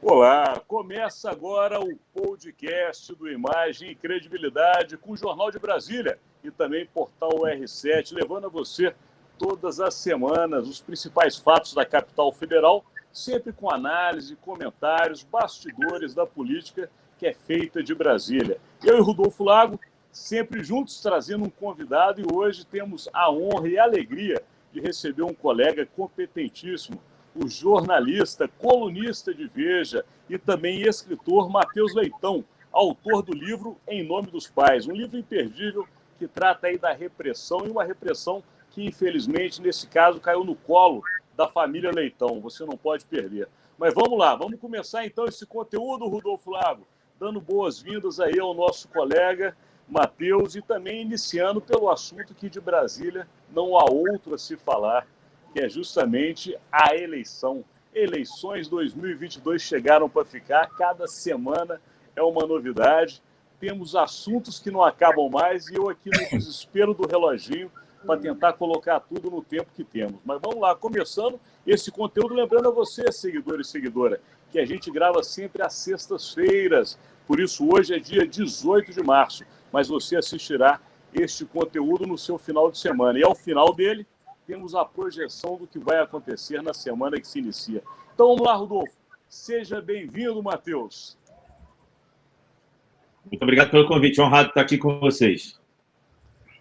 Olá, começa agora o podcast do Imagem e Credibilidade com o Jornal de Brasília e também Portal R7, levando a você todas as semanas os principais fatos da capital federal, sempre com análise, comentários, bastidores da política que é feita de Brasília. Eu e Rodolfo Lago, sempre juntos, trazendo um convidado, e hoje temos a honra e a alegria de receber um colega competentíssimo, o jornalista, colunista de Veja e também escritor Matheus Leitão, autor do livro Em Nome dos Pais, um livro imperdível que trata aí da repressão, e uma repressão que, infelizmente, nesse caso, caiu no colo da família Leitão. Você não pode perder. Mas vamos lá, vamos começar então esse conteúdo, Rodolfo Lago, dando boas-vindas aí ao nosso colega Matheus e também iniciando pelo assunto que de Brasília não há outro a se falar, que é justamente a eleição. Eleições 2022 chegaram para ficar, cada semana é uma novidade. Temos assuntos que não acabam mais e eu aqui no desespero do reloginho para tentar colocar tudo no tempo que temos. Mas vamos lá, começando esse conteúdo, lembrando a você, seguidor e seguidora, que a gente grava sempre às sextas-feiras, por isso hoje é dia 18 de março, mas você assistirá este conteúdo no seu final de semana. E ao final dele, temos a projeção do que vai acontecer na semana que se inicia. Então vamos lá, Rodolfo. Seja bem-vindo, Matheus. Muito obrigado pelo convite. Honrado estar aqui com vocês.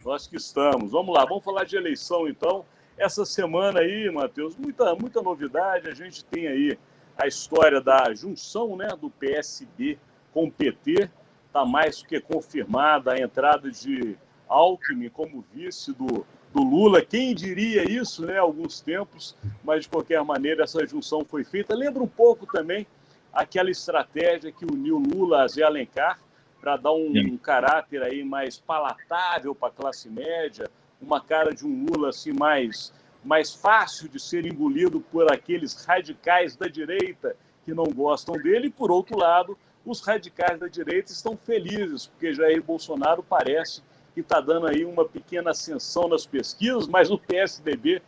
Nós que estamos. Vamos lá, vamos falar de eleição, então. Essa semana aí, Matheus, muita novidade. A gente tem aí a história da junção, né, do PSB com o PT. Está mais do que confirmada a entrada de Alckmin como vice do Lula. Quem diria isso, né, há alguns tempos, mas de qualquer maneira essa junção foi feita. Lembra um pouco também aquela estratégia que uniu Lula a Zé Alencar para dar um caráter aí mais palatável para a classe média, uma cara de um Lula assim mais fácil de ser engolido por aqueles radicais da direita que não gostam dele. E, por outro lado, os radicais da direita estão felizes, porque Jair Bolsonaro parece que está dando aí uma pequena ascensão nas pesquisas, mas o PSDB,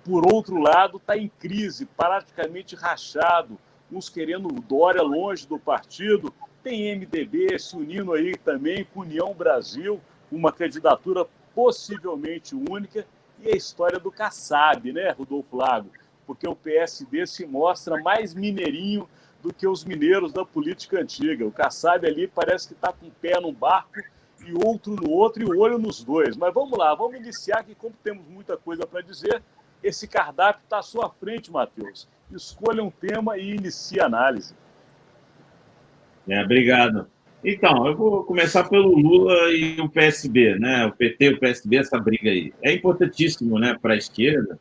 por outro lado, está em crise, praticamente rachado, uns querendo Dória longe do partido, tem MDB se unindo aí também com União Brasil, uma candidatura possivelmente única, e a história do Kassab, né, Rodolfo Lago? Porque o PSD se mostra mais mineirinho do que os mineiros da política antiga. O Kassab ali parece que está com um pé num barco e outro no outro, e o olho nos dois. Mas vamos lá, vamos iniciar, que como temos muita coisa para dizer, esse cardápio está à sua frente, Matheus. Escolha um tema e inicie a análise. Obrigado. Então, eu vou começar pelo Lula e o PSB, né? O PT e o PSB, essa briga aí. É importantíssimo, né, para a esquerda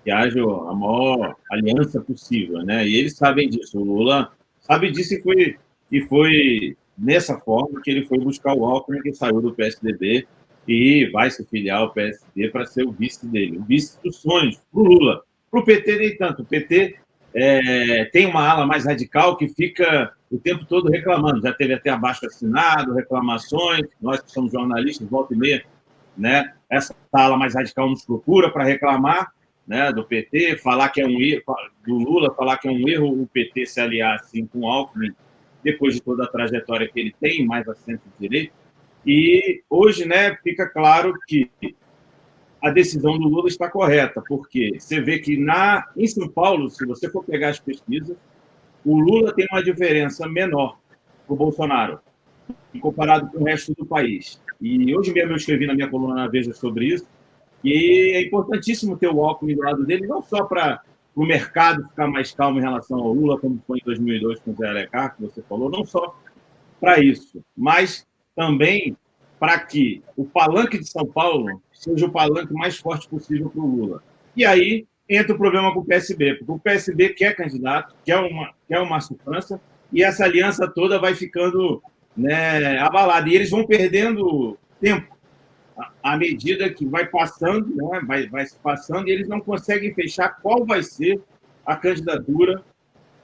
que haja a maior aliança possível, né? E eles sabem disso. O Lula sabe disso e foi nessa forma que ele foi buscar o Alckmin, que saiu do PSDB e vai se filiar ao PSD para ser o vice dele, o vice dos sonhos para o Lula. Para o PT, nem tanto. O PT tem uma ala mais radical que fica o tempo todo reclamando. Já teve até abaixo-assinado, reclamações. Nós que somos jornalistas, volta e meia, né? Essa ala mais radical nos procura para reclamar, né, do PT, falar que é um erro, do Lula, falar que é um erro o PT se aliar assim com o Alckmin, depois de toda a trajetória que ele tem, mais a centro-direita. E hoje, né, fica claro que a decisão do Lula está correta, porque você vê que em São Paulo, se você for pegar as pesquisas, o Lula tem uma diferença menor para o Bolsonaro, comparado com o resto do país. E hoje mesmo eu escrevi na minha coluna na Veja sobre isso, e é importantíssimo ter o Alckmin do lado dele, não só para o mercado ficar mais calmo em relação ao Lula, como foi em 2002 com o Zé Alencar, que você falou, não só para isso, mas também para que o palanque de São Paulo seja o palanque mais forte possível para o Lula. E aí entra o problema com o PSB, porque o PSB quer candidato, quer o Márcio França, e essa aliança toda vai ficando, né, abalada. E eles vão perdendo tempo à medida que vai passando, né, vai se passando, e eles não conseguem fechar qual vai ser a candidatura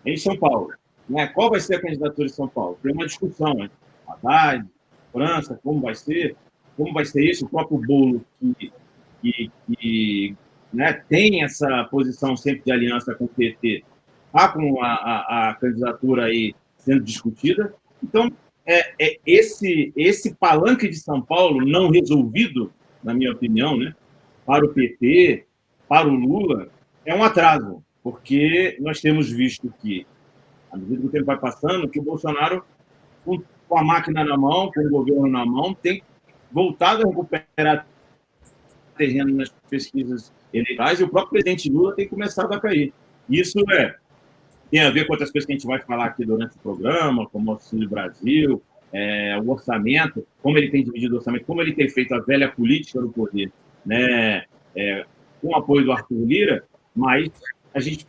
em São Paulo. Né? Qual vai ser a candidatura em São Paulo? Tem uma discussão, né? Haddad, França, como vai ser isso, o próprio Bolo, que né, tem essa posição sempre de aliança com o PT, está com a candidatura aí sendo discutida. Então, esse palanque de São Paulo não resolvido, na minha opinião, né, para o PT, para o Lula, é um atraso, porque nós temos visto que, à medida que o tempo vai passando, que o Bolsonaro, com a máquina na mão, com o governo na mão, tem voltado a recuperar terreno nas pesquisas eleitorais e o próprio presidente Lula tem começado a cair. Isso tem a ver com outras coisas que a gente vai falar aqui durante o programa, como o Auxílio Brasil, o orçamento, como ele tem dividido o orçamento, como ele tem feito a velha política do poder, né, com o apoio do Arthur Lira, mas a gente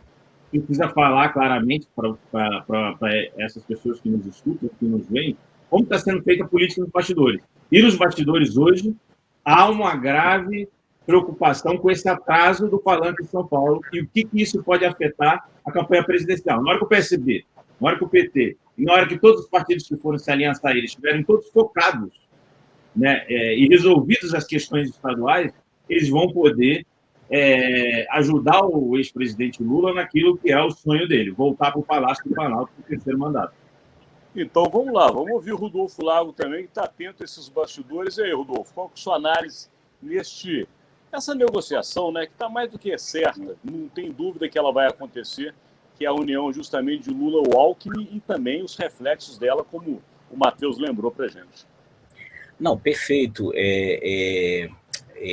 precisa falar claramente para essas pessoas que nos escutam, que nos veem, como está sendo feita a política nos bastidores. E nos bastidores hoje há uma grave preocupação com esse atraso do palanque de São Paulo e o que isso pode afetar a campanha presidencial. Na hora que o PSB, na hora que o PT, e na hora que todos os partidos que foram se aliançar a eles estiverem todos focados, né, e resolvidas as questões estaduais, eles vão poder ajudar o ex-presidente Lula naquilo que é o sonho dele, voltar para o Palácio do Planalto para o terceiro mandato. Então, vamos lá, vamos ouvir o Rodolfo Lago também, que está atento a esses bastidores. E aí, Rodolfo, qual é a sua análise essa negociação, né, que está mais do que certa, não tem dúvida que ela vai acontecer, que é a união justamente de Lula ao Alckmin e também os reflexos dela, como o Matheus lembrou para a gente. Não, perfeito.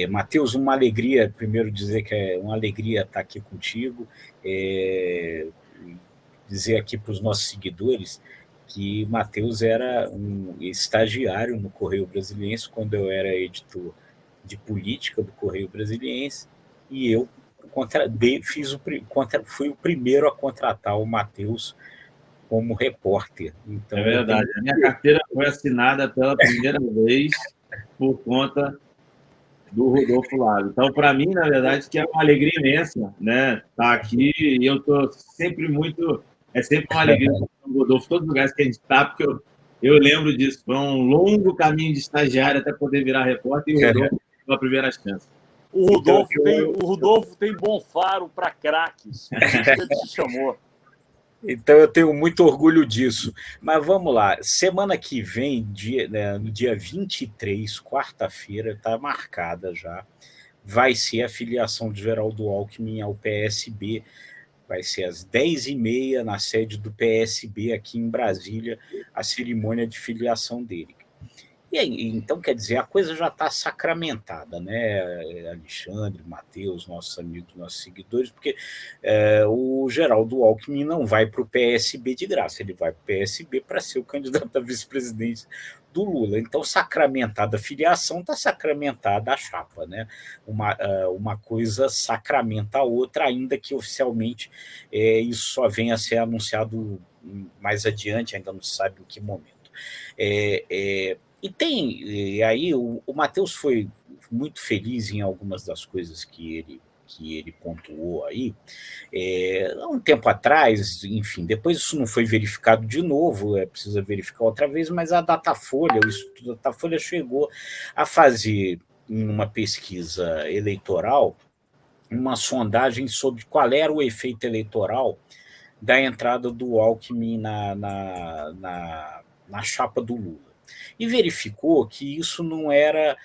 Matheus, uma alegria, primeiro dizer que é uma alegria estar aqui contigo, dizer aqui para os nossos seguidores que Matheus era um estagiário no Correio Brasiliense quando eu era editor de política do Correio Brasiliense, e eu fui o primeiro a contratar o Matheus como repórter. Então, é verdade, a minha carteira foi assinada pela primeira vez por conta do Rodolfo Lago. Então, para mim, na verdade, que é uma alegria imensa, né, estar aqui, e eu estou sempre muito... É sempre uma alegria estar com o Rodolfo, todos os lugares que a gente está, porque eu lembro disso, foi um longo caminho de estagiário até poder virar repórter, e o Rodolfo a primeira chance. O Rodolfo tem bom faro para craques, por isso que ele se chamou. Então eu tenho muito orgulho disso. Mas vamos lá, semana que vem, no dia 23, quarta-feira, está marcada já, vai ser a filiação de Geraldo Alckmin ao PSB. Vai ser às 10h30 na sede do PSB aqui em Brasília, a cerimônia de filiação dele. E aí, então, quer dizer, a coisa já está sacramentada, né, Alexandre, Matheus, nossos amigos, nossos seguidores, porque o Geraldo Alckmin não vai para o PSB de graça, ele vai para o PSB para ser o candidato a vice-presidente do Lula. Então, sacramentada a filiação, está sacramentada a chapa, né? Uma coisa sacramenta a outra, ainda que oficialmente isso só venha a ser anunciado mais adiante, ainda não se sabe em que momento. E aí o Matheus foi muito feliz em algumas das coisas que ele pontuou aí. Há um tempo atrás, enfim, depois isso não foi verificado de novo, precisa verificar outra vez, mas a Datafolha, o Instituto Datafolha chegou a fazer, em uma pesquisa eleitoral, uma sondagem sobre qual era o efeito eleitoral da entrada do Alckmin na chapa do Lula. E verificou que isso não era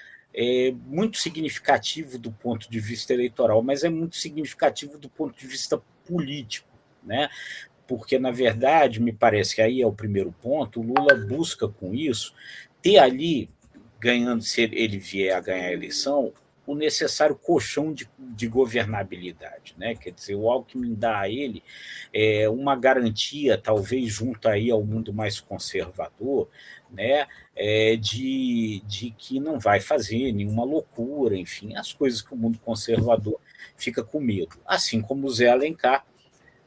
muito significativo do ponto de vista eleitoral, mas é muito significativo do ponto de vista político, né? Porque, na verdade, me parece que aí é o primeiro ponto, o Lula busca com isso ter ali, ganhando, se ele vier a ganhar a eleição, o necessário colchão de governabilidade, né? Quer dizer, o Alckmin dá a ele uma garantia, talvez junto aí ao mundo mais conservador, né? De que não vai fazer nenhuma loucura, enfim, as coisas que o mundo conservador fica com medo. Assim como o Zé Alencar,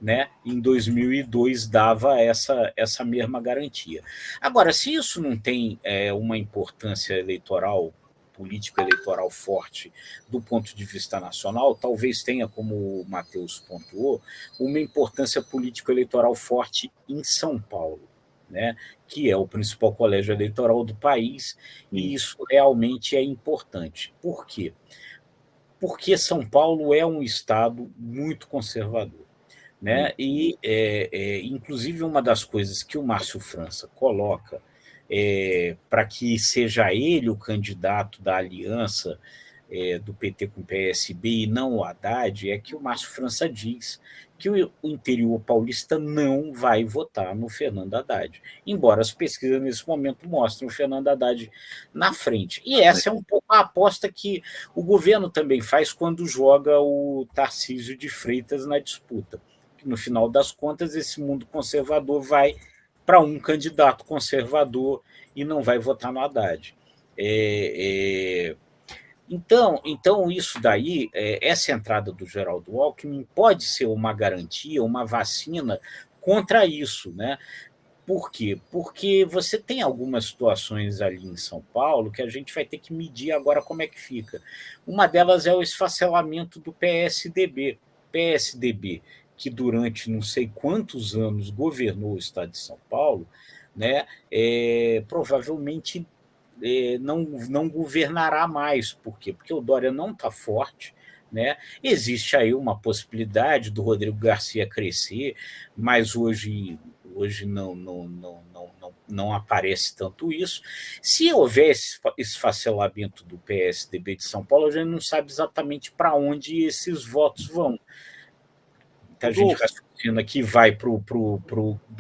né, em 2002 dava essa mesma garantia. Agora, se isso não tem uma importância eleitoral, político-eleitoral forte do ponto de vista nacional, talvez tenha, como o Matheus pontuou, uma importância político-eleitoral forte em São Paulo, né, que é o principal colégio eleitoral do país, e isso realmente é importante. Por quê? Porque São Paulo é um estado muito conservador. né? E, inclusive, uma das coisas que o Márcio França coloca para que seja ele o candidato da aliança do PT com o PSB e não o Haddad, é que o Márcio França diz que o interior paulista não vai votar no Fernando Haddad, embora as pesquisas nesse momento mostrem o Fernando Haddad na frente. E essa é um pouco a aposta que o governo também faz quando joga o Tarcísio de Freitas na disputa. No final das contas, esse mundo conservador vai para um candidato conservador e não vai votar no Haddad. Então, isso daí, essa entrada do Geraldo Alckmin pode ser uma garantia, uma vacina contra isso, né? Por quê? Porque você tem algumas situações ali em São Paulo que a gente vai ter que medir agora como é que fica. Uma delas é o esfacelamento do PSDB. PSDB, que durante não sei quantos anos governou o estado de São Paulo, né? Provavelmente não governará mais. Por quê? Porque o Dória não está forte, né? Existe aí uma possibilidade do Rodrigo Garcia crescer, mas hoje não aparece tanto isso. Se houver esse esfacelamento do PSDB de São Paulo, a gente não sabe exatamente para onde esses votos vão. A gente raciocina que vai para o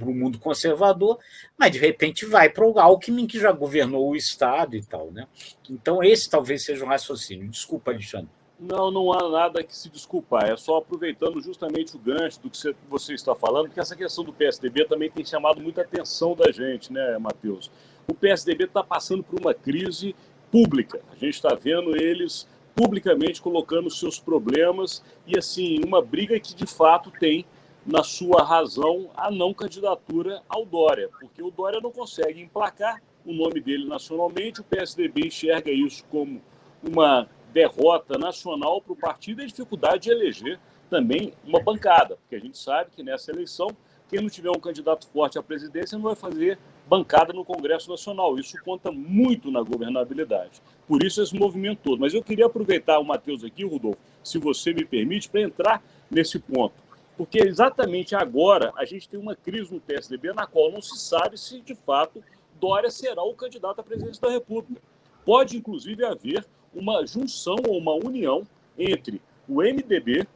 mundo conservador, mas de repente vai para o Alckmin, que já governou o Estado e tal, né? Então, esse talvez seja um raciocínio. Desculpa, Alexandre. Não há nada que se desculpar. É só aproveitando justamente o gancho do que você está falando, porque essa questão do PSDB também tem chamado muita atenção da gente, né, Matheus? O PSDB está passando por uma crise pública. A gente está vendo eles publicamente colocando seus problemas e, assim, uma briga que, de fato, tem na sua razão a não candidatura ao Dória, porque o Dória não consegue emplacar o nome dele nacionalmente, o PSDB enxerga isso como uma derrota nacional para o partido e a dificuldade de eleger também uma bancada, porque a gente sabe que nessa eleição, quem não tiver um candidato forte à presidência não vai fazer bancada no Congresso Nacional. Isso conta muito na governabilidade. Por isso esse movimento todo. Mas eu queria aproveitar o Matheus aqui, Rodolfo, se você me permite, para entrar nesse ponto. Porque exatamente agora a gente tem uma crise no PSDB na qual não se sabe se, de fato, Dória será o candidato à presidência da República. Pode, inclusive, haver uma junção ou uma união entre o MDB,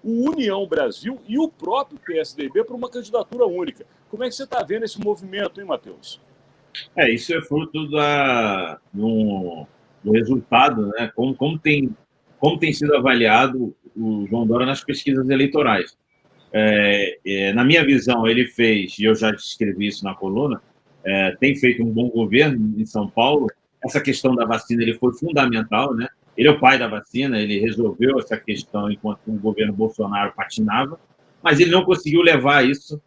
o União Brasil e o próprio PSDB para uma candidatura única. Como é que você está vendo esse movimento, hein, Matheus? Isso é fruto do resultado, né? Como tem sido avaliado o João Dória nas pesquisas eleitorais. Na minha visão, ele fez, e eu já descrevi isso na coluna, tem feito um bom governo em São Paulo. Essa questão da vacina ele foi fundamental, né? Ele é o pai da vacina, ele resolveu essa questão enquanto o governo Bolsonaro patinava, mas ele não conseguiu levar isso,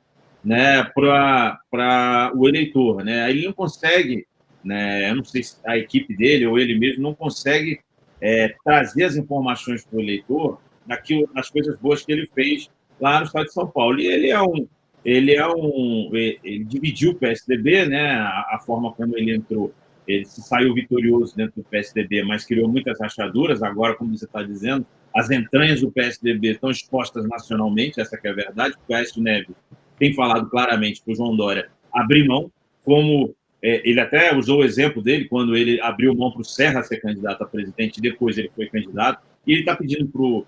né, para o eleitor, né? Ele não consegue, né? Eu não sei se a equipe dele ou ele mesmo não consegue trazer as informações para o eleitor das coisas boas que ele fez lá no estado de São Paulo. E ele dividiu o PSDB, né? A forma como ele entrou. Ele se saiu vitorioso dentro do PSDB, mas criou muitas rachaduras. Agora, como você está dizendo, as entranhas do PSDB estão expostas nacionalmente, essa que é a verdade. O Aécio Neves tem falado claramente para o João Dória abrir mão, como ele até usou o exemplo dele, quando ele abriu mão para o Serra ser candidato a presidente, e depois ele foi candidato, e ele está pedindo para o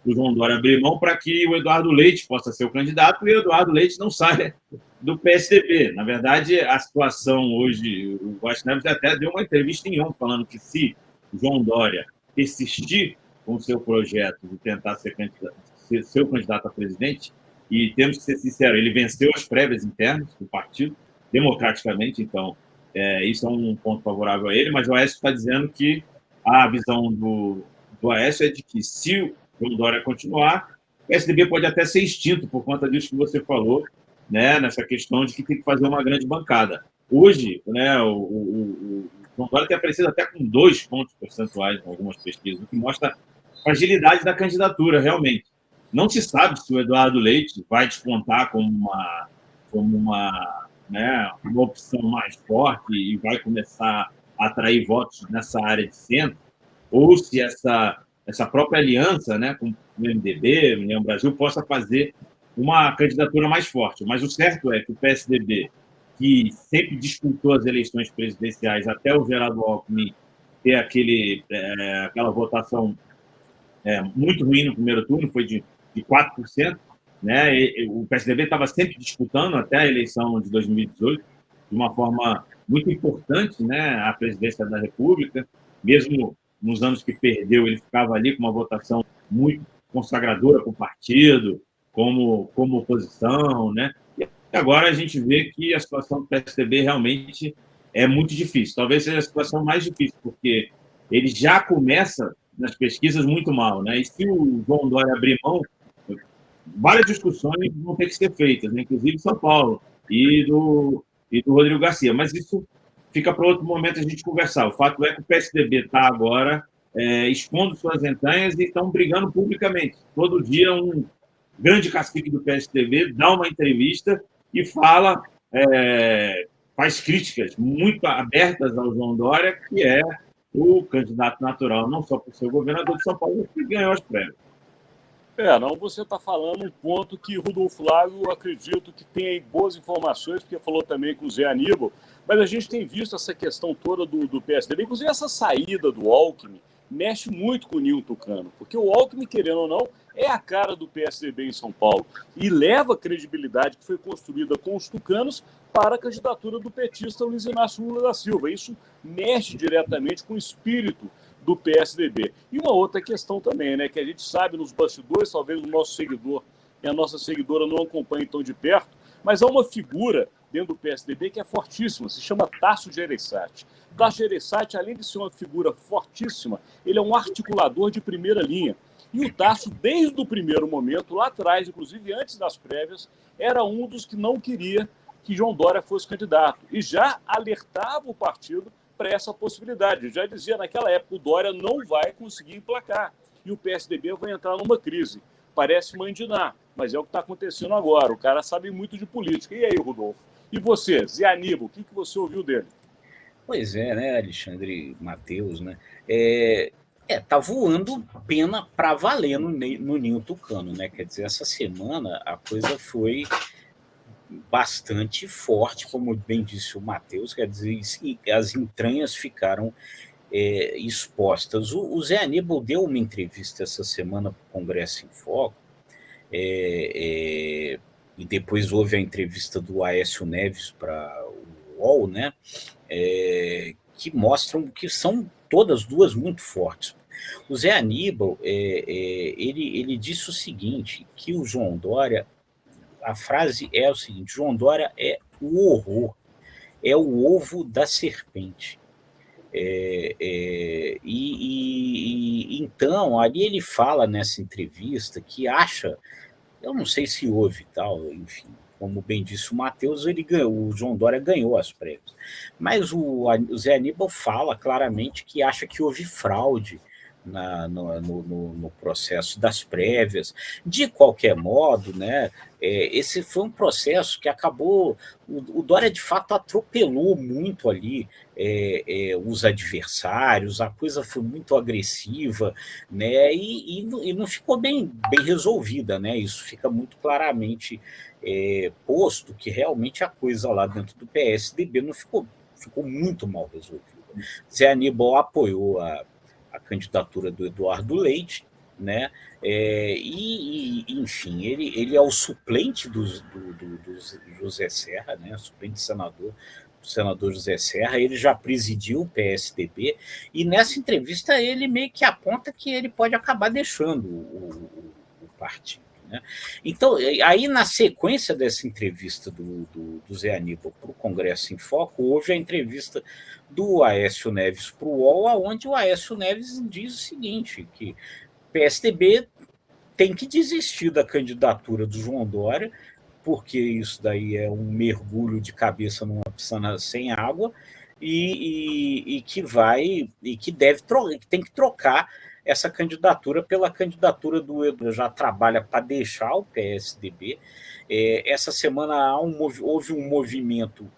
João Dória abrir mão para que o Eduardo Leite possa ser o candidato, e o Eduardo Leite não saia do PSDB. Na verdade, a situação hoje, o Aécio Neves até deu uma entrevista em ontem falando que se o João Dória persistir com o seu projeto de tentar ser o candidato a presidente, e temos que ser sinceros, ele venceu as prévias internas do partido, democraticamente, então isso é um ponto favorável a ele, mas o Aécio está dizendo que a visão do Aécio é de que se o João Dória continuar, o PSDB pode até ser extinto por conta disso que você falou, né, nessa questão de que tem que fazer uma grande bancada. Hoje, né, o João Dória tem aparecido até com 2 pontos percentuais em algumas pesquisas, o que mostra a fragilidade da candidatura, realmente. Não se sabe se o Eduardo Leite vai despontar como uma opção mais forte e vai começar a atrair votos nessa área de centro, ou se essa própria aliança, né, com o MDB, União Brasil, possa fazer uma candidatura mais forte. Mas o certo é que o PSDB, que sempre disputou as eleições presidenciais até o Geraldo Alckmin ter aquela votação muito ruim no primeiro turno, foi de 4%, né? O PSDB estava sempre disputando até a eleição de 2018, de uma forma muito importante, né, a presidência da República. Mesmo nos anos que perdeu, ele ficava ali com uma votação muito consagradora para o partido, como oposição, né? E agora a gente vê que a situação do PSDB realmente é muito difícil. Talvez seja a situação mais difícil, porque ele já começa nas pesquisas muito mal, né? E se o João Dória abrir mão, várias discussões vão ter que ser feitas, né? Inclusive São Paulo e do Rodrigo Garcia. Mas isso fica para outro momento a gente conversar. O fato é que o PSDB está agora expondo suas entranhas e estão brigando publicamente. Todo dia um grande cacique do PSDB dá uma entrevista e fala, faz críticas muito abertas ao João Dória, que é o candidato natural, não só por ser o governador de São Paulo, mas que ganhou as prévias. Não, você está falando um ponto que Rodolfo Lago, acredito que tem aí boas informações, porque falou também com o Zé Aníbal, mas a gente tem visto essa questão toda do PSDB, inclusive essa saída do Alckmin, mexe muito com o Ninho Tucano, porque o Alckmin, querendo ou não, é a cara do PSDB em São Paulo e leva a credibilidade que foi construída com os tucanos para a candidatura do petista Luiz Inácio Lula da Silva. Isso mexe diretamente com o espírito do PSDB. E uma outra questão também, né, que a gente sabe nos bastidores, talvez o nosso seguidor e a nossa seguidora não acompanhem tão de perto, mas há uma figura dentro do PSDB que é fortíssima, se chama Tasso Gereissati. Tasso Gereissati, além de ser uma figura fortíssima, ele é um articulador de primeira linha. E o Tasso, desde o primeiro momento, lá atrás, inclusive antes das prévias, era um dos que não queria que João Dória fosse candidato. E já alertava o partido para essa possibilidade. Já dizia naquela época, o Dória não vai conseguir emplacar. E o PSDB vai entrar numa crise. Parece mandinar, mas é o que está acontecendo agora. O cara sabe muito de política. E aí, Rodolfo? E você, Zé Aníbal, o que você ouviu dele? Pois é, né, Alexandre Matheus, né? Tá voando pena para valer no Ninho Tucano, né? Quer dizer, essa semana a coisa foi bastante forte, como bem disse o Matheus, quer dizer, as entranhas ficaram expostas. O Zé Aníbal deu uma entrevista essa semana para o Congresso em Foco, e depois houve a entrevista do Aécio Neves para o UOL, né? Que mostram que são todas duas muito fortes. O Zé Aníbal, ele disse o seguinte, que o João Dória, a frase é o seguinte, João Dória é o horror, é o ovo da serpente. Então, ali ele fala nessa entrevista que acha, eu não sei se houve tal, enfim, como bem disse o Matheus, o João Dória ganhou as prévias. Mas o Zé Aníbal fala claramente que acha que houve fraude no processo das prévias. De qualquer modo, né, esse foi um processo que acabou... O Dória, de fato, atropelou muito ali os adversários, a coisa foi muito agressiva, né, e não ficou bem resolvida, né? Isso fica muito claramente posto que realmente a coisa lá dentro do PSDB não ficou muito mal resolvida. Zé Aníbal apoiou a candidatura do Eduardo Leite, né? Enfim, ele é o suplente do José Serra, né? Suplente do senador José Serra. Ele já presidiu o PSDB e nessa entrevista ele meio que aponta que ele pode acabar deixando o partido. Né? Então, aí na sequência dessa entrevista do Zé Aníbal para o Congresso em Foco, houve a entrevista do Aécio Neves para o UOL, onde o Aécio Neves diz o seguinte, que o PSDB tem que desistir da candidatura do João Dória, porque isso daí é um mergulho de cabeça numa piscina sem água, e que tem que trocar essa candidatura pela candidatura do Edu. Já trabalha para deixar o PSDB. Essa semana houve um movimento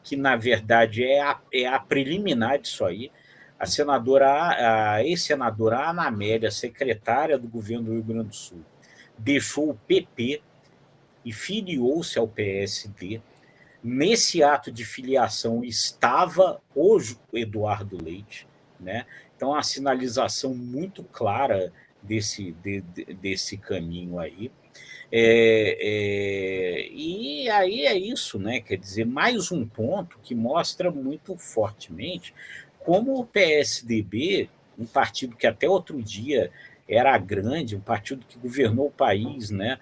que, na verdade, é a preliminar disso aí. A ex-senadora Ana Amélia, secretária do governo do Rio Grande do Sul, deixou o PP e filiou-se ao PSD. Nesse ato de filiação estava o Eduardo Leite, né? Então, a sinalização muito clara desse caminho aí. E aí é isso, né? Quer dizer, mais um ponto que mostra muito fortemente como o PSDB, um partido que até outro dia era grande, um partido que governou o país, né?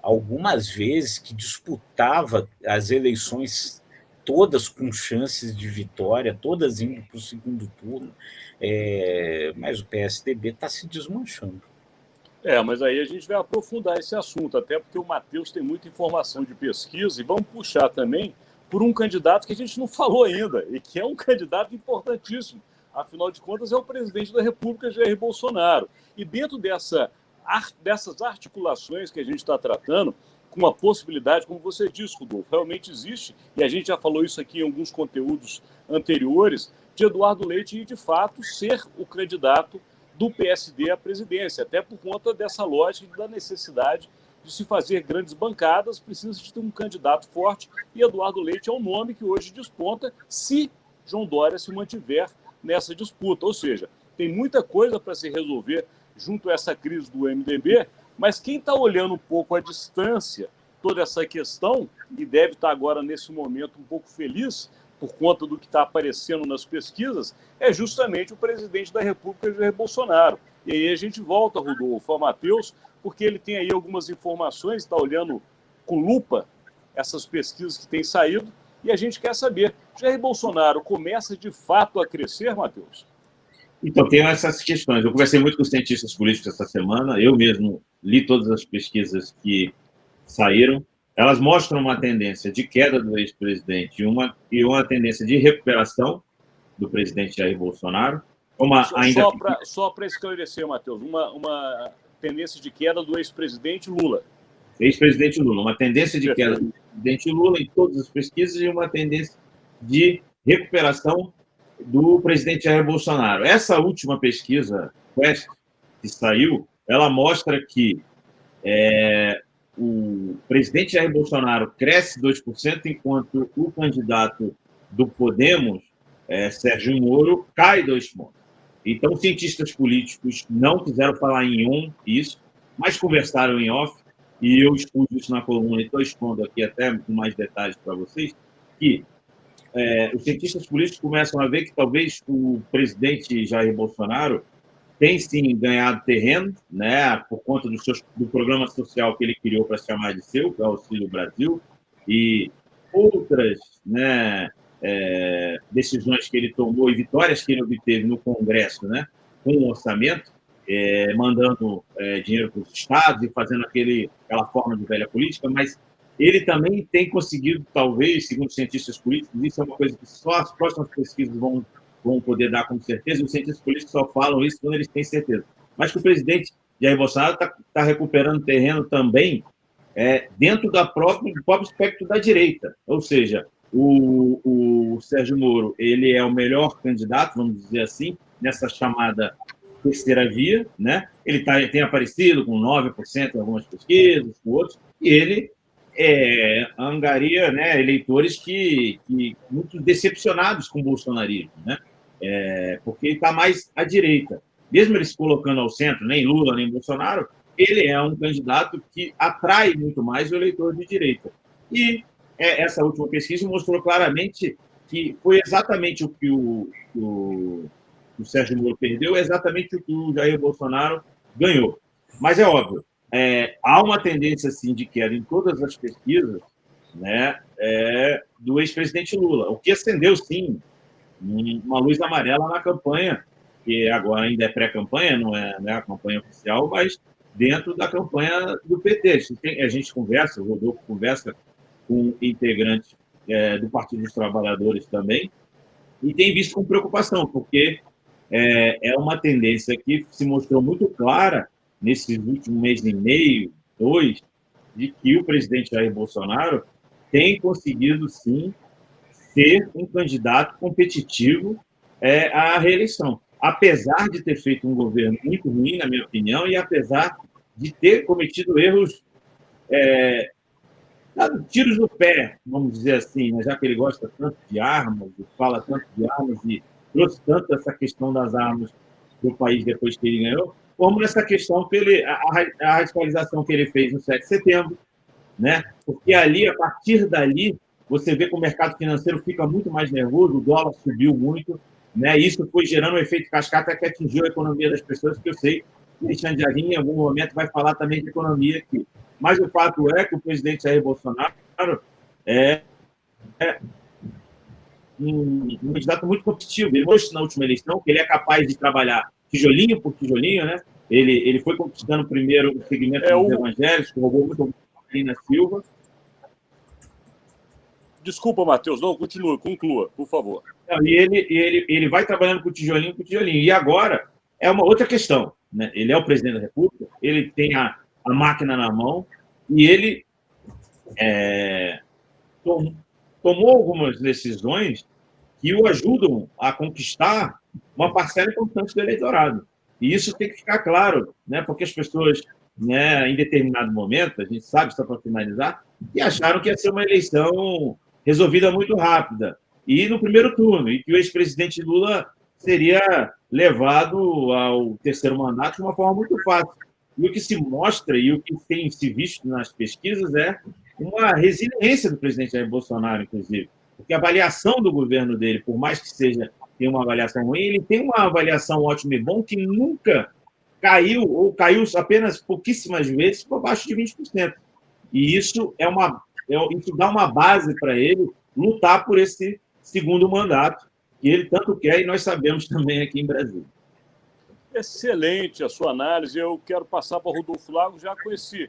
Algumas vezes, que disputava as eleições todas com chances de vitória, todas indo para o segundo turno, mas o PSDB está se desmanchando. Mas aí a gente vai aprofundar esse assunto, até porque o Matheus tem muita informação de pesquisa, e vamos puxar também por um candidato que a gente não falou ainda, e que é um candidato importantíssimo. Afinal de contas, é o presidente da República, Jair Bolsonaro. E dentro dessas articulações que a gente está tratando, com uma possibilidade, como você disse, Rodolfo, realmente existe, e a gente já falou isso aqui em alguns conteúdos anteriores, de Eduardo Leite ir, de fato, ser o candidato do PSD à presidência, até por conta dessa lógica da necessidade de se fazer grandes bancadas, precisa de ter um candidato forte, e Eduardo Leite é um nome que hoje desponta se João Dória se mantiver nessa disputa. Ou seja, tem muita coisa para se resolver junto a essa crise do MDB, mas quem está olhando um pouco à distância toda essa questão, e deve estar agora, nesse momento, um pouco feliz por conta do que está aparecendo nas pesquisas, é justamente o presidente da República, Jair Bolsonaro. E aí a gente volta, Rodolfo, ao Matheus, porque ele tem aí algumas informações, está olhando com lupa essas pesquisas que têm saído, e a gente quer saber, Jair Bolsonaro começa de fato a crescer, Matheus? Então, tem essas questões. Eu conversei muito com cientistas políticos essa semana, eu mesmo li todas as pesquisas que saíram. Elas mostram uma tendência de queda do ex-presidente e uma tendência de recuperação do presidente Jair Bolsonaro. Só para esclarecer, Matheus, uma tendência de queda do ex-presidente Lula. Ex-presidente Lula, uma tendência de queda do presidente Lula em todas as pesquisas e uma tendência de recuperação do presidente Jair Bolsonaro. Essa última pesquisa, Quest, que saiu, ela mostra que o presidente Jair Bolsonaro cresce 2%, enquanto o candidato do Podemos, Sérgio Moro, cai 2 pontos. Então, cientistas políticos não quiseram falar em isso, mas conversaram em off, e eu expus isso na coluna e estou expondo aqui até com mais detalhes para vocês, que os cientistas políticos começam a ver que talvez o presidente Jair Bolsonaro tem sim ganhado terreno, né, por conta do programa social que ele criou para se chamar de seu, que é o Auxílio Brasil, e outras, né, decisões que ele tomou e vitórias que ele obteve no Congresso, né, com o orçamento, mandando dinheiro para os estados e fazendo aquela forma de velha política, mas ele também tem conseguido, talvez, segundo cientistas políticos, isso é uma coisa que só as próximas pesquisas vão poder dar com certeza, e os cientistas políticos só falam isso quando eles têm certeza. Mas que o presidente Jair Bolsonaro está recuperando terreno também dentro do próprio espectro da direita. Ou seja, o Sérgio Moro ele é o melhor candidato, vamos dizer assim, nessa chamada terceira via, né? Ele tem aparecido com 9% em algumas pesquisas, com outros, e ele angaria, né, eleitores que muito decepcionados com o bolsonarismo, né? Porque ele está mais à direita. Mesmo ele se colocando ao centro, nem Lula, nem Bolsonaro, ele é um candidato que atrai muito mais o eleitor de direita. E essa última pesquisa mostrou claramente que foi exatamente o que o Sérgio Moro perdeu, é exatamente o que o Jair Bolsonaro ganhou. Mas é óbvio, há uma tendência assim, de queda em todas as pesquisas, né, do ex-presidente Lula, o que acendeu, sim, uma luz amarela na campanha, que agora ainda é pré-campanha, não é a campanha oficial, mas dentro da campanha do PT. A gente conversa, o Rodolfo conversa com integrantes do Partido dos Trabalhadores também, e tem visto com preocupação, porque é uma tendência que se mostrou muito clara nesses últimos mês e meio, 2, de que o presidente Jair Bolsonaro tem conseguido, sim, ser um candidato competitivo à reeleição. Apesar de ter feito um governo muito ruim, na minha opinião, e apesar de ter cometido erros dado tiros no pé, vamos dizer assim, né? Já que ele gosta tanto de armas, e fala tanto de armas e trouxe tanto essa questão das armas para o país depois que ele ganhou, como nessa questão que a radicalização que ele fez no 7 de setembro, né? Porque ali, a partir dali, você vê que o mercado financeiro fica muito mais nervoso, o dólar subiu muito, né? Isso foi gerando um efeito cascata que atingiu a economia das pessoas, que eu sei que o Alexandre Jardim, em algum momento, vai falar também de economia aqui. Mas o fato é que o presidente Jair Bolsonaro é um candidato muito competitivo. Ele mostrou na última eleição que ele é capaz de trabalhar tijolinho por tijolinho, né? Ele foi conquistando primeiro o segmento dos evangélicos, roubou muito a Marina Silva. Desculpa, Matheus, não, continua, conclua, por favor. E ele vai trabalhando com tijolinho por tijolinho. E agora é uma outra questão, né? Ele é o presidente da República, ele tem a máquina na mão e ele tomou algumas decisões que o ajudam a conquistar uma parcela importante do eleitorado. E isso tem que ficar claro, né? Porque as pessoas, né, em determinado momento, a gente sabe, só para finalizar, que acharam que ia ser uma eleição resolvida muito rápida, e no primeiro turno, e que o ex-presidente Lula seria levado ao terceiro mandato de uma forma muito fácil. E o que se mostra, e o que tem se visto nas pesquisas, é uma resiliência do presidente Jair Bolsonaro, inclusive, porque a avaliação do governo dele, por mais que tenha uma avaliação ruim, ele tem uma avaliação ótima e bom que nunca caiu, ou caiu apenas pouquíssimas vezes, por abaixo de 20%. E isso isso dá uma base para ele lutar por esse segundo mandato, que ele tanto quer, e nós sabemos também aqui em Brasília. Excelente a sua análise. Eu quero passar para o Rodolfo Lago já com esse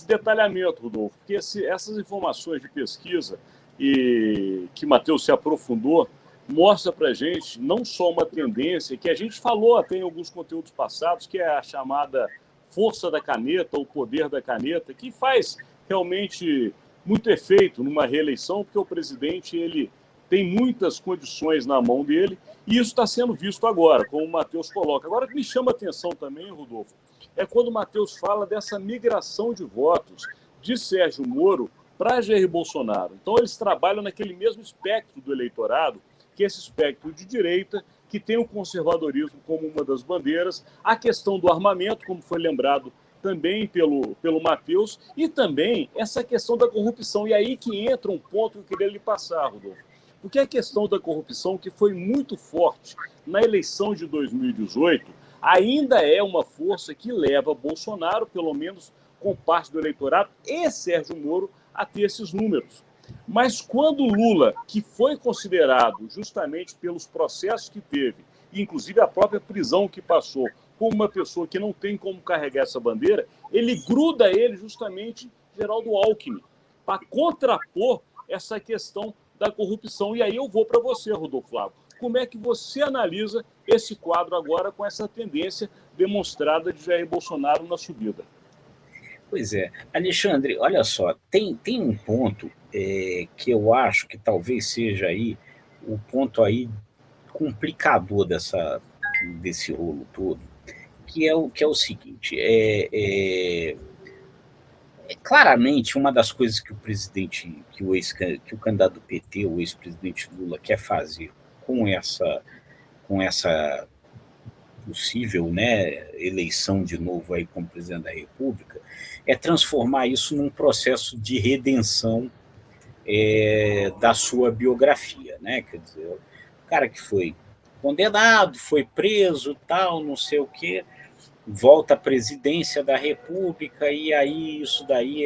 detalhamento, Rodolfo, porque essas informações de pesquisa e que Matheus se aprofundou mostra para a gente não só uma tendência que a gente falou até em alguns conteúdos passados, que é a chamada força da caneta, ou poder da caneta, que faz realmente muito efeito numa reeleição, porque o presidente ele tem muitas condições na mão dele, e isso está sendo visto agora, como o Matheus coloca. Agora, o que me chama a atenção também, Rodolfo, é quando o Matheus fala dessa migração de votos de Sérgio Moro para Jair Bolsonaro. Então, eles trabalham naquele mesmo espectro do eleitorado, que é esse espectro de direita, que tem o conservadorismo como uma das bandeiras, a questão do armamento, como foi lembrado também pelo Matheus, e também essa questão da corrupção. E aí que entra um ponto que eu queria lhe passar, Rodolfo. Porque a questão da corrupção, que foi muito forte na eleição de 2018, ainda é uma força que leva Bolsonaro, pelo menos com parte do eleitorado, e Sérgio Moro, a ter esses números. Mas quando Lula, que foi considerado justamente pelos processos que teve, inclusive a própria prisão que passou, como uma pessoa que não tem como carregar essa bandeira, ele gruda ele justamente Geraldo Alckmin, para contrapor essa questão da corrupção. E aí eu vou para você, Rodolfo Lago. Como é que você analisa esse quadro agora com essa tendência demonstrada de Jair Bolsonaro na subida? Pois é. Alexandre, olha só, tem um ponto que eu acho que talvez seja aí o ponto aí complicador desse rolo todo, que é o seguinte, claramente uma das coisas que o presidente, que o candidato do PT, o ex-presidente Lula, quer fazer com essa possível, né, eleição de novo aí como presidente da República, é transformar isso num processo de redenção da sua biografia, né? Quer dizer, o cara que foi condenado, foi preso, tal, não sei o quê, volta à presidência da República, e aí isso daí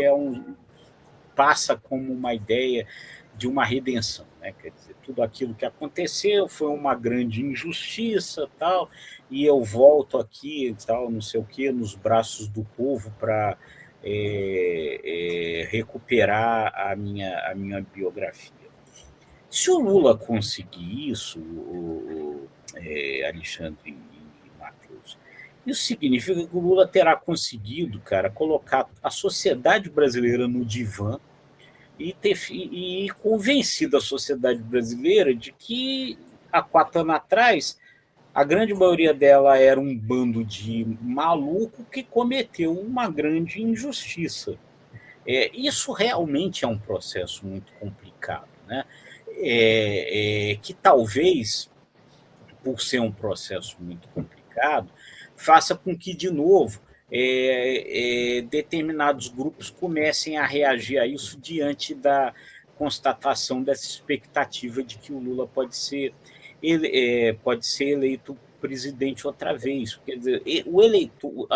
passa como uma ideia de uma redenção, né? Quer dizer, tudo aquilo que aconteceu foi uma grande injustiça, tal, e eu volto aqui, tal, não sei o quê, nos braços do povo para recuperar a minha biografia. Se o Lula conseguir isso, Alexandre e Matheus, isso significa que o Lula terá conseguido, cara, colocar a sociedade brasileira no divã e convencido a sociedade brasileira de que, há 4 anos atrás, a grande maioria dela era um bando de maluco que cometeu uma grande injustiça. Isso realmente é um processo muito complicado, né? Que talvez, por ser um processo muito complicado, faça com que, de novo, determinados grupos comecem a reagir a isso diante da constatação dessa expectativa de que o Lula pode ser eleito presidente outra vez. Quer dizer, o eleitor,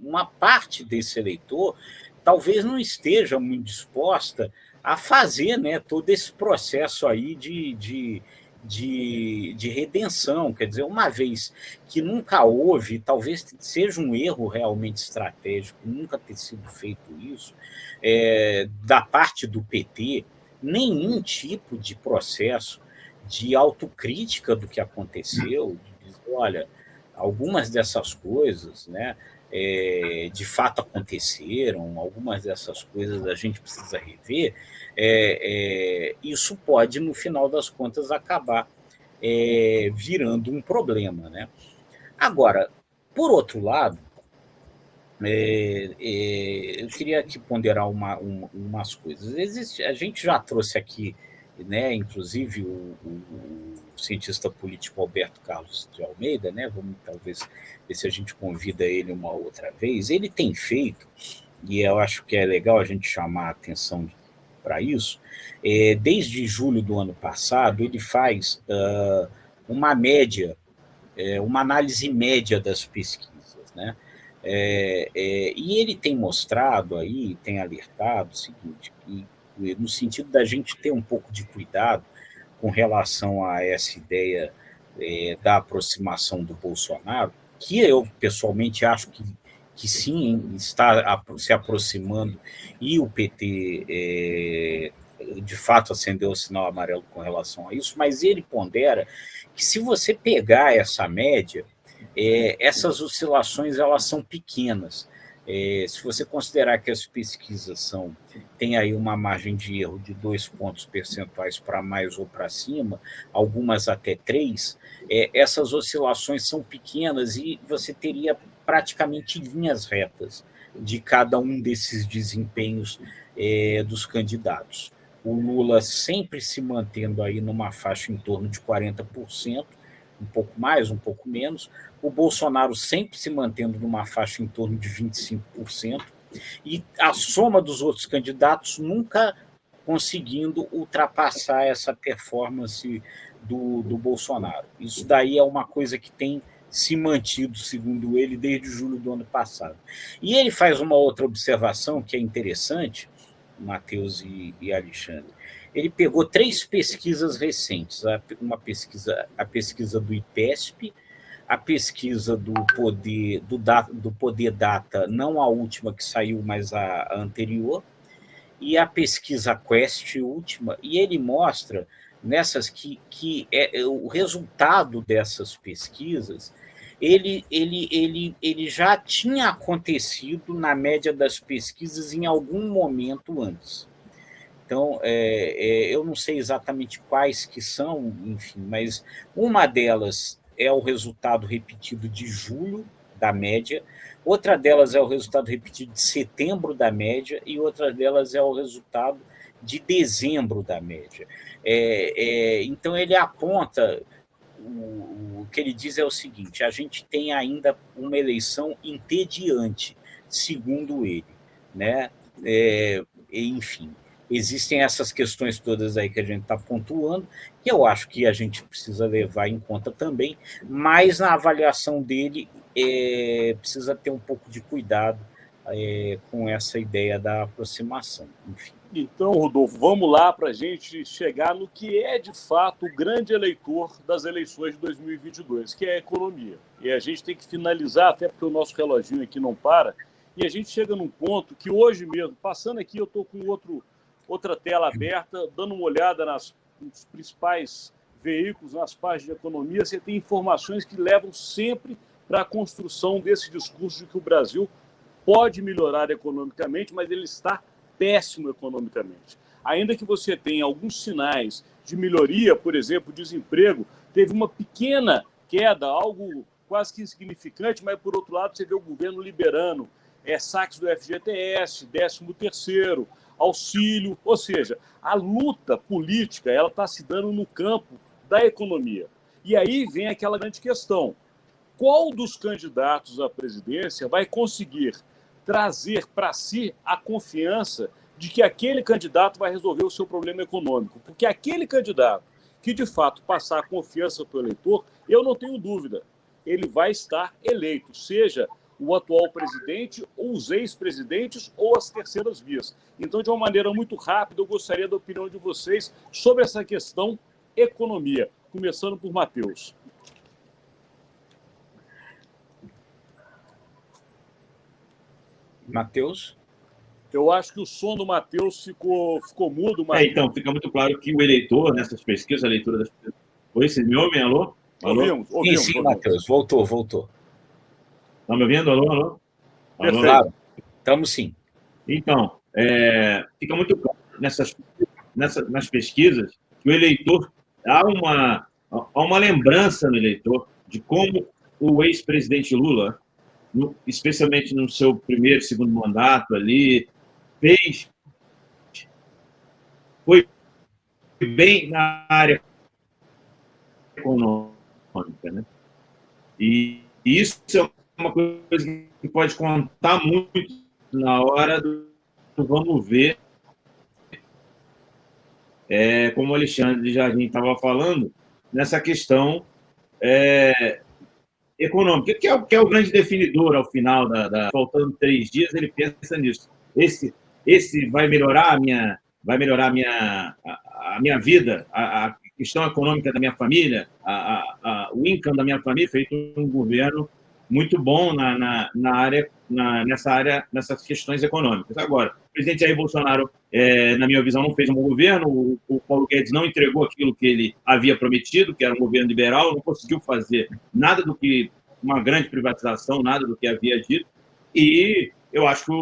uma parte desse eleitor talvez não esteja muito disposta a fazer, né, todo esse processo aí de redenção. Quer dizer, uma vez que nunca houve, talvez seja um erro realmente estratégico, nunca ter sido feito isso, da parte do PT, nenhum tipo de processo de autocrítica do que aconteceu, de dizer, olha, algumas dessas coisas, né, de fato aconteceram, algumas dessas coisas a gente precisa rever, isso pode, no final das contas, acabar virando um problema, né? Agora, por outro lado, eu queria aqui ponderar umas coisas. A gente já trouxe aqui, né, inclusive o cientista político Alberto Carlos de Almeida, né? Vamos talvez ver se a gente convida ele uma outra vez. Ele tem feito, e eu acho que é legal a gente chamar a atenção para isso, desde julho do ano passado, ele faz uma média, uma análise média das pesquisas, né? E ele tem mostrado aí, tem alertado o seguinte, que, no sentido da gente ter um pouco de cuidado com relação a essa ideia da aproximação do Bolsonaro, que eu pessoalmente acho que sim, está se aproximando, e o PT de fato acendeu o sinal amarelo com relação a isso, mas ele pondera que, se você pegar essa média, essas oscilações elas são pequenas. Se você considerar que as pesquisas têm aí uma margem de erro de 2 pontos percentuais para mais ou para cima, algumas até 3, essas oscilações são pequenas e você teria praticamente linhas retas de cada um desses desempenhos dos candidatos. O Lula sempre se mantendo aí numa faixa em torno de 40%, um pouco mais, um pouco menos. O Bolsonaro sempre se mantendo numa faixa em torno de 25%, e a soma dos outros candidatos nunca conseguindo ultrapassar essa performance do Bolsonaro. Isso daí é uma coisa que tem se mantido, segundo ele, desde julho do ano passado. E ele faz uma outra observação que é interessante, Matheus e Alexandre. Ele pegou 3 pesquisas recentes, a pesquisa do IPESP, a pesquisa do Poder Data, não a última que saiu, mas a anterior, e a pesquisa Quest última, e ele mostra nessas que o resultado dessas pesquisas ele já tinha acontecido na média das pesquisas em algum momento antes. Então, eu não sei exatamente quais que são, enfim, mas uma delas é o resultado repetido de julho da média, outra delas é o resultado repetido de setembro da média e outra delas é o resultado de dezembro da média. Então, ele aponta, o que ele diz é o seguinte: a gente tem ainda uma eleição entediante, segundo ele, né? Enfim, existem essas questões todas aí que a gente está pontuando, que eu acho que a gente precisa levar em conta também, mas na avaliação dele precisa ter um pouco de cuidado com essa ideia da aproximação. Enfim. Então, Rodolfo, vamos lá para a gente chegar no que é, de fato, o grande eleitor das eleições de 2022, que é a economia. E a gente tem que finalizar, até porque o nosso reloginho aqui não para, e a gente chega num ponto que hoje mesmo, passando aqui, eu estou com outra tela aberta, dando uma olhada nos principais veículos, nas páginas de economia, você tem informações que levam sempre para a construção desse discurso de que o Brasil pode melhorar economicamente, mas ele está péssimo economicamente. Ainda que você tenha alguns sinais de melhoria, por exemplo, o desemprego teve uma pequena queda, algo quase que insignificante, mas, por outro lado, você vê o governo liberando saques do FGTS, 13º, auxílio, ou seja, a luta política ela está se dando no campo da economia. E aí vem aquela grande questão: qual dos candidatos à presidência vai conseguir trazer para si a confiança de que aquele candidato vai resolver o seu problema econômico? Porque aquele candidato que, de fato, passar a confiança para o eleitor, eu não tenho dúvida, ele vai estar eleito, seja o atual presidente, ou os ex-presidentes, ou as terceiras vias. Então, de uma maneira muito rápida, eu gostaria da opinião de vocês sobre essa questão economia, começando por Matheus. Matheus? Eu acho que o som do Matheus ficou mudo. Então, fica muito claro que o eleitor, nessas pesquisas, a leitura das pesquisas... Oi, vocês me ouvem? Alô? Ouvimos. Sim, Matheus, voltou. Estão me ouvindo? Alô? Perfeito. Estamos sim. Então, fica muito claro nas pesquisas que o eleitor, há uma lembrança no eleitor de como o ex-presidente Lula, especialmente no seu primeiro, segundo mandato ali, foi bem na área econômica, né? E isso é uma coisa que pode contar muito na hora do vamos ver, como o Alexandre de Jardim estava falando, nessa questão econômica, que é o grande definidor ao final, faltando 3 dias, ele pensa nisso. Esse vai melhorar a minha vida, a questão econômica da minha família, o income da minha família, feito um governo muito bom nessas questões econômicas. Agora, o presidente Jair Bolsonaro, na minha visão, não fez um bom governo, o Paulo Guedes não entregou aquilo que ele havia prometido, que era um governo liberal, não conseguiu fazer nada do que uma grande privatização, nada do que havia dito, e eu acho que,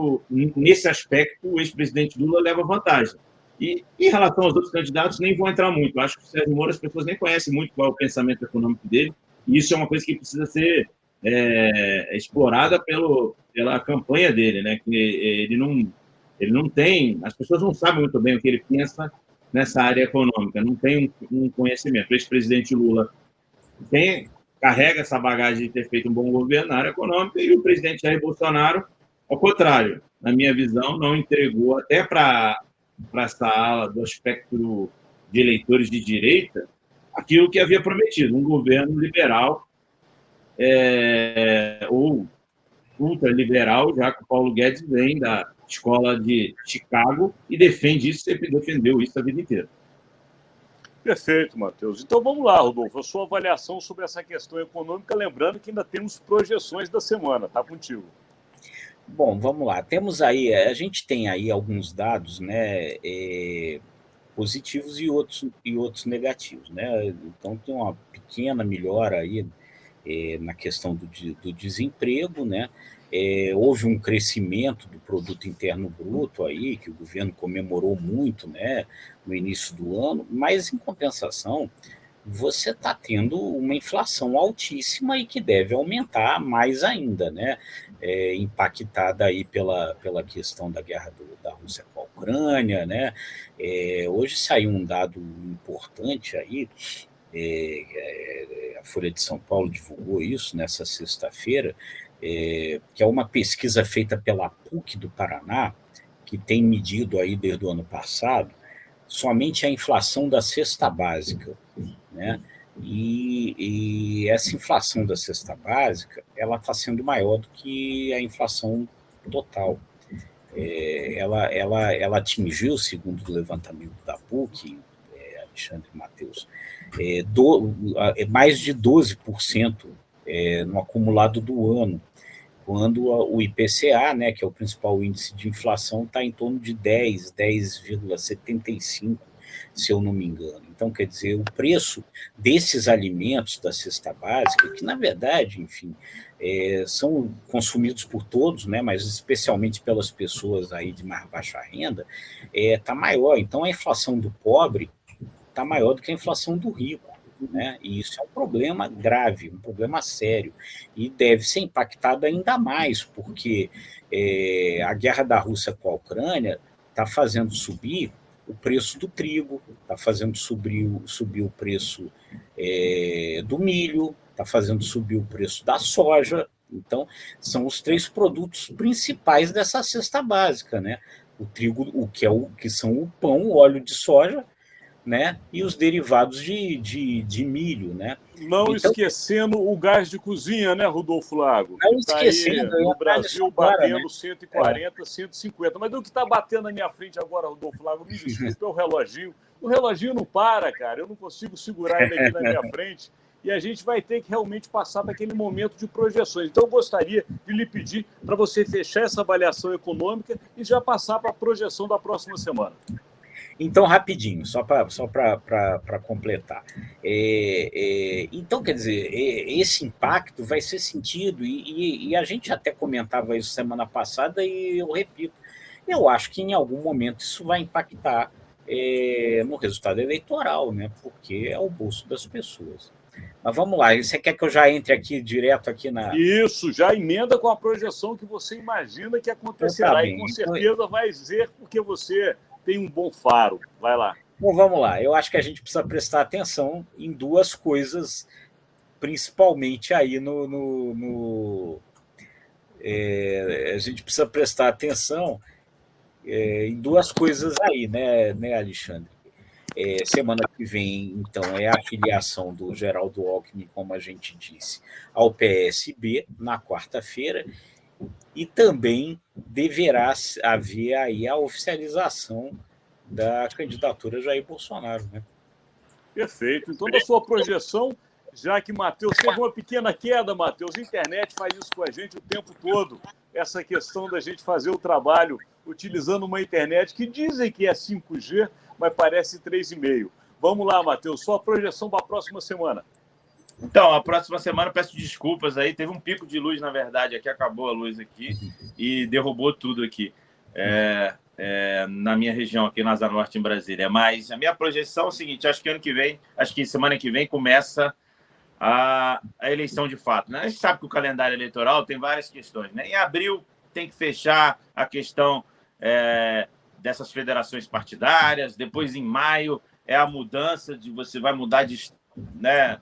nesse aspecto, o ex-presidente Lula leva vantagem. E, em relação aos outros candidatos, nem vou entrar muito. Eu acho que o Sérgio Moro, as pessoas nem conhecem muito qual é o pensamento econômico dele, e isso é uma coisa que precisa ser explorada pela campanha dele, né? Que ele não tem, as pessoas não sabem muito bem o que ele pensa nessa área econômica, não tem um conhecimento. O ex-presidente Lula carrega essa bagagem de ter feito um bom governo na área econômica, e o presidente Jair Bolsonaro, ao contrário, na minha visão, não entregou até para essa ala do aspecto de eleitores de direita aquilo que havia prometido, um governo liberal ou ultraliberal, já que o Paulo Guedes vem da escola de Chicago e defende isso, sempre defendeu isso a vida inteira. Perfeito, Matheus. Então vamos lá, Rodolfo, a sua avaliação sobre essa questão econômica, lembrando que ainda temos projeções da semana, tá contigo. Bom, vamos lá. Temos aí, a gente tem aí alguns dados, né, positivos e outros negativos, né? Então tem uma pequena melhora aí na questão do desemprego, né? Houve um crescimento do produto interno bruto aí, que o governo comemorou muito, né, no início do ano, mas, em compensação, você está tendo uma inflação altíssima e que deve aumentar mais ainda, né? Impactada aí pela questão da guerra da Rússia com a Ucrânia, né? Hoje saiu um dado importante aí, a Folha de São Paulo divulgou isso nessa sexta-feira, que é uma pesquisa feita pela PUC do Paraná, que tem medido aí desde o ano passado somente a inflação da cesta básica, né? E essa inflação da cesta básica, ela está sendo maior do que a inflação total. Ela atingiu, segundo o levantamento da PUC, Alexandre e Matheus, mais de 12% no acumulado do ano, quando o IPCA, né, que é o principal índice de inflação, está em torno de 10,75%, se eu não me engano. Então, quer dizer, o preço desses alimentos da cesta básica, que, na verdade, enfim, são consumidos por todos, né, mas especialmente pelas pessoas aí de mais baixa renda, está maior. Então, a inflação do pobre está maior do que a inflação do rico. né? E isso é um problema grave, um problema sério, e deve ser impactado ainda mais, porque a guerra da Rússia com a Ucrânia está fazendo subir o preço do trigo, está fazendo subir o preço do milho, está fazendo subir o preço da soja. Então, são os 3 produtos principais dessa cesta básica, né? O trigo, que são o pão, o óleo de soja, né? E os derivados de milho, né? Não Então, esquecendo o gás de cozinha, né, Rodolfo Lago? não Está aí esquecendo, eu no ia entrar nisso Brasil agora, batendo né? 140, 150. Mas o que está batendo na minha frente agora, Rodolfo Lago, me desculpe, é o reloginho. O reloginho não para, cara. Eu não consigo segurar ele aqui na minha frente. E a gente vai ter que realmente passar para aquele momento de projeções. Então, eu gostaria de lhe pedir para você fechar essa avaliação econômica e já passar para a projeção da próxima semana. Então, rapidinho, só para completar. Então, quer dizer, esse impacto vai ser sentido, e a gente até comentava isso semana passada, e eu repito, eu acho que em algum momento isso vai impactar no resultado eleitoral, né? Porque é o bolso das pessoas. Mas vamos lá, você quer que eu já entre aqui direto aqui na... Isso, já emenda com a projeção que você imagina que acontecerá. Então, tá E com certeza vai dizer porque você tem um bom faro. Vai lá. Bom, vamos lá. Eu acho que a gente precisa prestar atenção em 2 coisas, principalmente aí a gente precisa prestar atenção em 2 coisas aí, né, Alexandre? Semana que vem, então, é a filiação do Geraldo Alckmin, como a gente disse, ao PSB, na quarta-feira, e também deverá haver aí a oficialização da candidatura Jair Bolsonaro, né? Perfeito. Então, da sua projeção, já que Matheus teve uma pequena queda, Matheus, a internet faz isso com a gente o tempo todo. Essa questão da gente fazer o trabalho utilizando uma internet que dizem que é 5G, mas parece 3,5. Vamos lá, Matheus, sua projeção para a próxima semana. Então, a próxima semana, peço desculpas aí, teve um pico de luz, na verdade, aqui acabou a luz aqui e derrubou tudo aqui. Na minha região, aqui na Asa Norte, em Brasília. Mas a minha projeção é o seguinte, acho que semana que vem começa a eleição de fato, né? A gente sabe que o calendário eleitoral tem várias questões, né? Em abril tem que fechar a questão dessas federações partidárias, depois em maio é a mudança você vai mudar de, né?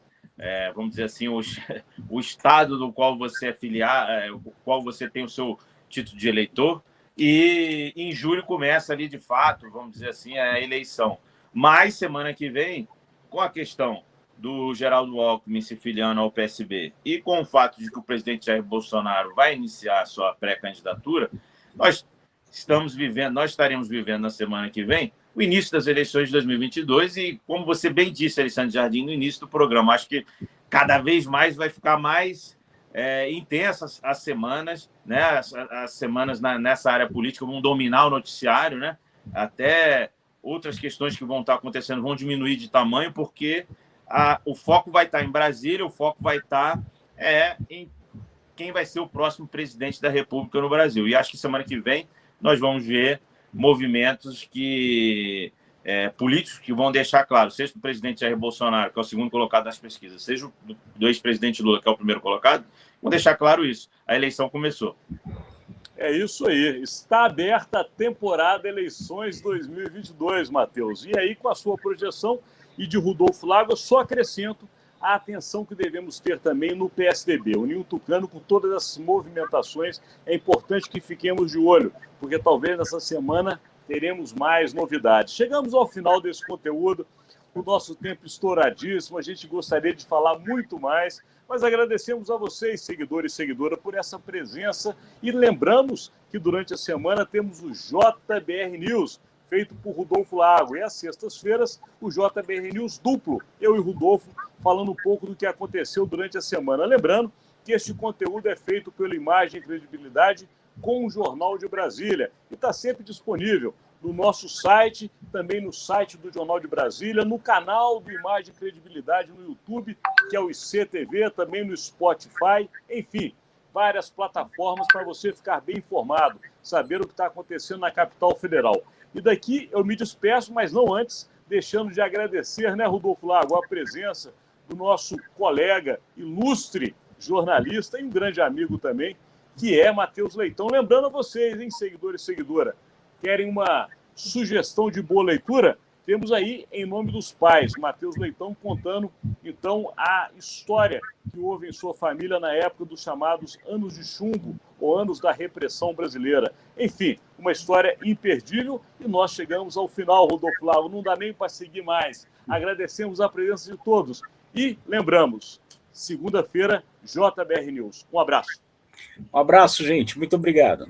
Vamos dizer assim, o estado do qual você é filiado, o qual você tem o seu título de eleitor. E em julho começa ali, de fato, vamos dizer assim, a eleição. Mas semana que vem, com a questão do Geraldo Alckmin se filiando ao PSB e com o fato de que o presidente Jair Bolsonaro vai iniciar a sua pré-candidatura, nós estaremos vivendo na semana que vem o início das eleições de 2022 e, como você bem disse, Alexandre Jardim, no início do programa, acho que cada vez mais vai ficar mais intensas as semanas, né? As semanas nessa área política vão dominar o noticiário, né? Até outras questões que vão estar acontecendo vão diminuir de tamanho, porque o foco vai estar em Brasília, o foco vai estar em quem vai ser o próximo presidente da República no Brasil. E acho que semana que vem nós vamos ver movimentos políticos que vão deixar claro, seja o presidente Jair Bolsonaro, que é o segundo colocado nas pesquisas, seja do ex-presidente Lula, que é o primeiro colocado, vão deixar claro isso. A eleição começou. É isso aí. Está aberta a temporada Eleições 2022, Matheus. E aí, com a sua projeção e de Rodolfo Lago, eu só acrescento a atenção que devemos ter também no PSDB. O Ninho Tucano, com todas essas movimentações, é importante que fiquemos de olho, porque talvez nessa semana teremos mais novidades. Chegamos ao final desse conteúdo, o nosso tempo estouradíssimo, a gente gostaria de falar muito mais, mas agradecemos a vocês, seguidores e seguidoras, por essa presença e lembramos que durante a semana temos o JBR News, feito por Rodolfo Lago, e às sextas-feiras o JBR News duplo, eu e Rodolfo, falando um pouco do que aconteceu durante a semana. Lembrando que este conteúdo é feito pela Imagem e Credibilidade com o Jornal de Brasília e está sempre disponível no nosso site, também no site do Jornal de Brasília, no canal do Imagem e Credibilidade no YouTube, que é o ICTV, também no Spotify, enfim, várias plataformas para você ficar bem informado, saber o que está acontecendo na capital federal. E daqui eu me despeço, mas não antes, deixando de agradecer, né, Rodolfo Lago, a presença do nosso colega, ilustre jornalista e um grande amigo também, que é Matheus Leitão. Lembrando a vocês, hein, seguidor e seguidora, querem uma sugestão de boa leitura? Temos aí Em Nome dos Pais, Matheus Leitão contando, então, a história que houve em sua família na época dos chamados anos de chumbo, ou anos da repressão brasileira. Enfim, uma história imperdível e nós chegamos ao final, Rodolfo Lago, não dá nem para seguir mais. Agradecemos a presença de todos e lembramos, segunda-feira, JBR News. Um abraço. Um abraço, gente. Muito obrigado.